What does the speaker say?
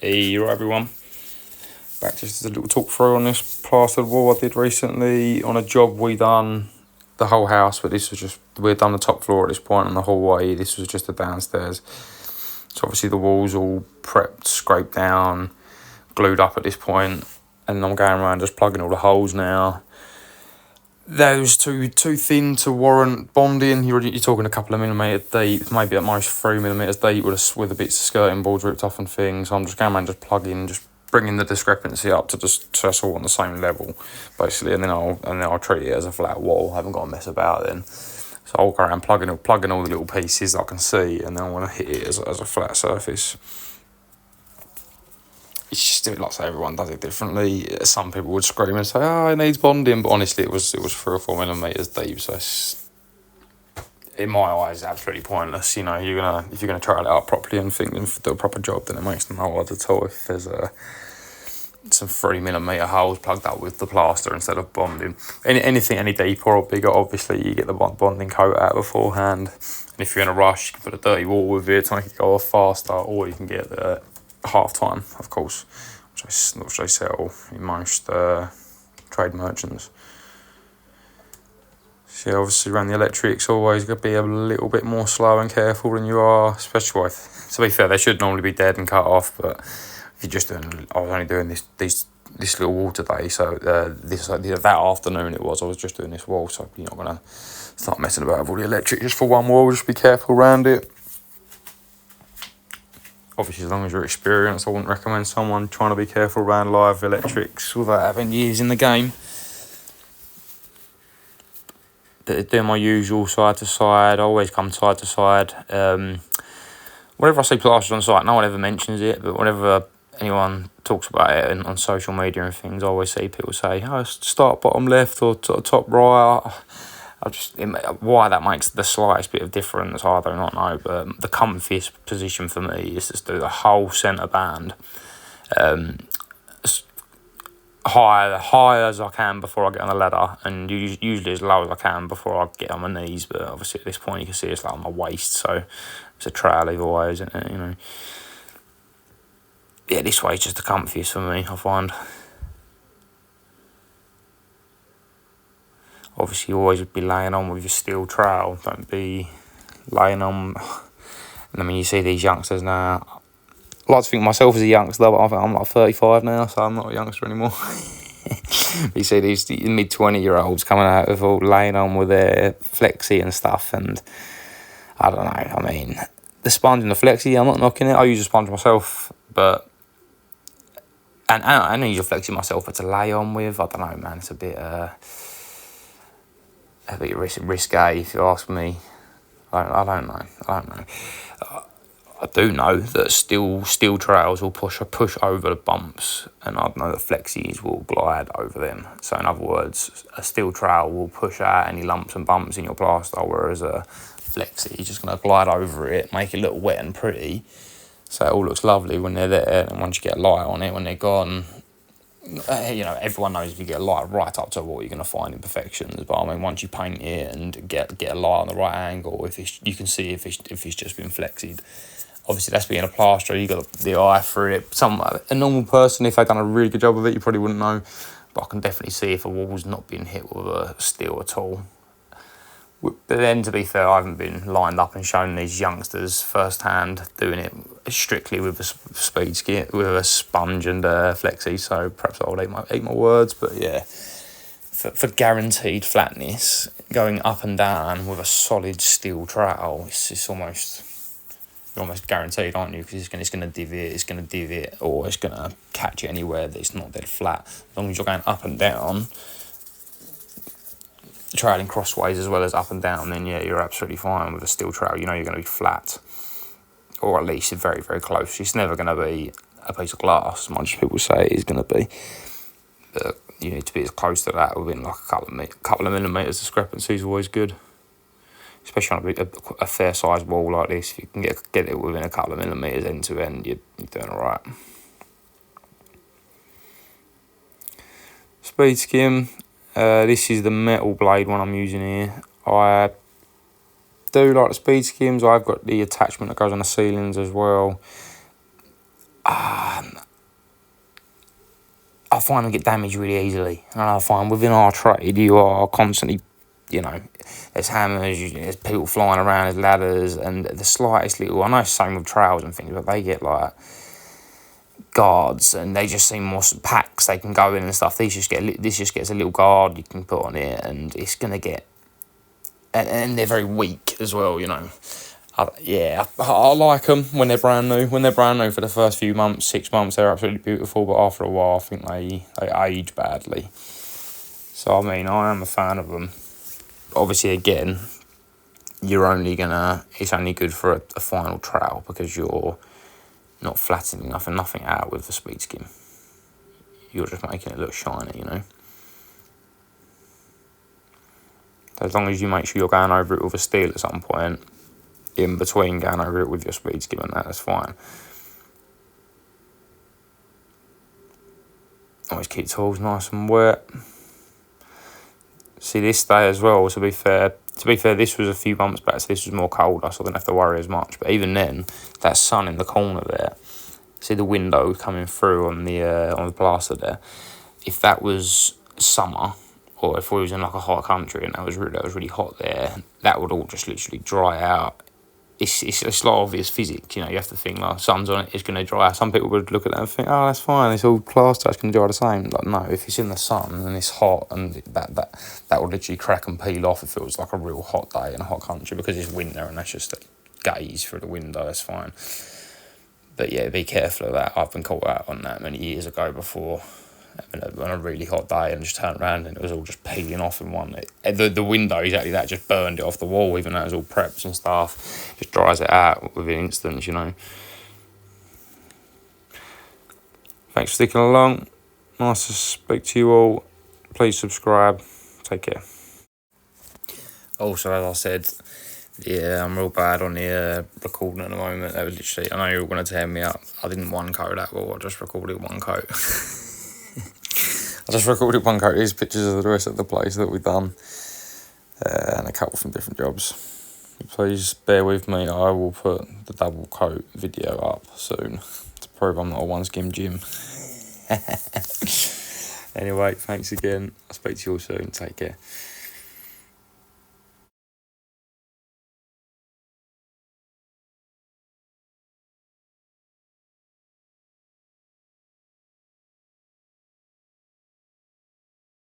Hey, right everyone. Back to just a little talk through on this plastered wall I did recently on a job we done the whole house, but this was just, we'd done the top floor at this point and the hallway, this was just the downstairs. So obviously the walls all prepped, scraped down, glued up at this point, and I'm going around just plugging all the holes now. Those too thin to warrant bonding. You're talking a couple of millimetres deep, maybe at most 3 millimetres deep with the bits of skirting boards ripped off and things. So I'm just going around just plugging, just bringing the discrepancy up to just us all on the same level, basically, and then I'll treat it as a flat wall. I haven't got to mess about then. So I'll go around plugging all the little pieces I can see, and then I want to hit it as a flat surface. It's just, like I say, everyone does it differently. Some people would scream and say, "Oh, it needs bonding," but honestly, it was 3 or 4 millimetres deep. So it's, in my eyes, absolutely pointless. You know, if you're gonna try it out properly and think and do a proper job, then it makes no odds at all. If there's some 3 millimetre holes plugged up with the plaster instead of bonding, any deeper or bigger, obviously you get the bonding coat out beforehand. And if you're in a rush, you can put a dirty wall with it to make it go off faster, or you can get the half time, of course, which they sell in most trade merchants. So obviously around the electrics, always got to be a little bit more slow and careful than you are, especially with, to be fair, they should normally be dead and cut off, but if you're just doing, I was only doing this little wall today, so that afternoon I was just doing this wall, so you're not going to start messing about with all the electric just for one wall. Just be careful around it. Obviously, as long as you're experienced, I wouldn't recommend someone trying to be careful around live electrics without having years in the game. Doing my usual side to side, I always come side to side. Whenever I see plastered on site, no one ever mentions it, but whenever anyone talks about it on social media and things, I always see people say, "Oh, start bottom left or top right." Why that makes the slightest bit of difference, I do not know, but the comfiest position for me is just do the whole centre band high as I can before I get on the ladder, and usually as low as I can before I get on my knees, but obviously at this point you can see it's like on my waist, so it's a trail either way, isn't it, you know. Yeah, this way is just the comfiest for me, I find. Obviously, you always be laying on with your steel trowel. Don't be laying on. And I mean, you see these youngsters now. I like to think of myself as a youngster, but I think I'm like 35 now, so I'm not a youngster anymore. You see these mid-20-year-olds coming out with all laying on with their flexi and stuff, and I don't know. I mean, the sponge and the flexi, I'm not knocking it. I use a sponge myself, but and I don't use a flexi myself, but to lay on with, I don't know, man. It's a bit risque, if you ask me. I don't know. I do know that steel trails will push over the bumps, and I know that flexis will glide over them. So in other words, a steel trail will push out any lumps and bumps in your plaster, whereas a flexi is just going to glide over it, make it look wet and pretty, so it all looks lovely when they're there. And once you get a light on it, when they're gone, you know, everyone knows if you get a light right up to a wall, you're going to find imperfections. But I mean, once you paint it and get a light on the right angle, you can see if it's just been flexied. Obviously, that's being a plasterer. You got the eye for it. A normal person, if they've done a really good job of it, you probably wouldn't know. But I can definitely see if a wall's not been hit with a steel at all. But then, to be fair, I haven't been lined up and shown these youngsters firsthand doing it strictly with a speed skit, with a sponge and a flexi. So perhaps I'll eat my words. But yeah, for guaranteed flatness, going up and down with a solid steel trowel, it's almost. You're almost guaranteed, aren't you? Because it's going to divot, or it's going to catch it anywhere that it's not dead flat. As long as you're going up and down, trailing crossways as well as up and down, then yeah, you're absolutely fine with a steel trowel. You know you're going to be flat, or at least very, very close. It's never going to be a piece of glass, much as people say it is going to be. But you need to be as close to that within like a couple of millimetres. Discrepancy is always good. Especially on a fair sized wall like this, if you can get it within a couple of millimetres end to end, you're doing all right. Speed skim. This is the metal blade one I'm using here. I do like the speed skims. I've got the attachment that goes on the ceilings as well. find them get damaged really easily. And I find within our trade, you are constantly, you know, there's hammers, there's people flying around, there's ladders, and the slightest little, I know it's the same with trowels and things, but they get like guards, and they just seem more packs they can go in and stuff. This just gets a little guard you can put on it, and it's gonna get, and they're very weak as well, you know. I like them when they're brand new. When they're brand new for the first few months, 6 months, they're absolutely beautiful. But after a while, I think they age badly. So I mean, I am a fan of them. Obviously, again, it's only good for a final trowel because you're not flattening nothing out with the speed skim. You're just making it look shiny, you know. So as long as you make sure you're going over it with a steel at some point, in between going over it with your speed skim and that's fine. Always keep tools nice and wet. See, this day as well, to be fair, this was a few months back, so this was more colder, so I didn't have to worry as much. But even then, that sun in the corner there, see the window coming through on the plaster there. If that was summer, or if we was in like a hot country and that was really hot there, that would all just literally dry out. It's like obvious physics, you know. You have to think like sun's on it, it's going to dry out. Some people would look at that and think, oh, that's fine, it's all plaster, it's going to dry the same. Like, no, if it's in the sun and it's hot, and that would literally crack and peel off if it was like a real hot day in a hot country, because it's winter and that's just a gaze through the window, that's fine. But yeah, be careful of that. I've been caught out on that many years ago before, on a really hot day, and just turned around and it was all just peeling off in one. The window, exactly that, just burned it off the wall, even though it was all preps and stuff. Just dries it out within instants, you know. Thanks for sticking along. Nice to speak to you all. Please subscribe. Take care. Also, as I said, yeah, I'm real bad on the recording at the moment. That was literally, I know you're all going to tear me up. I didn't one coat that well, I just recorded one coat. I just recorded one coat. Here's pictures of the rest of the place that we've done, and a couple from different jobs. Please bear with me. I will put the double coat video up soon to prove I'm not a one skim Jim. Anyway, thanks again. I'll speak to you all soon. Take care.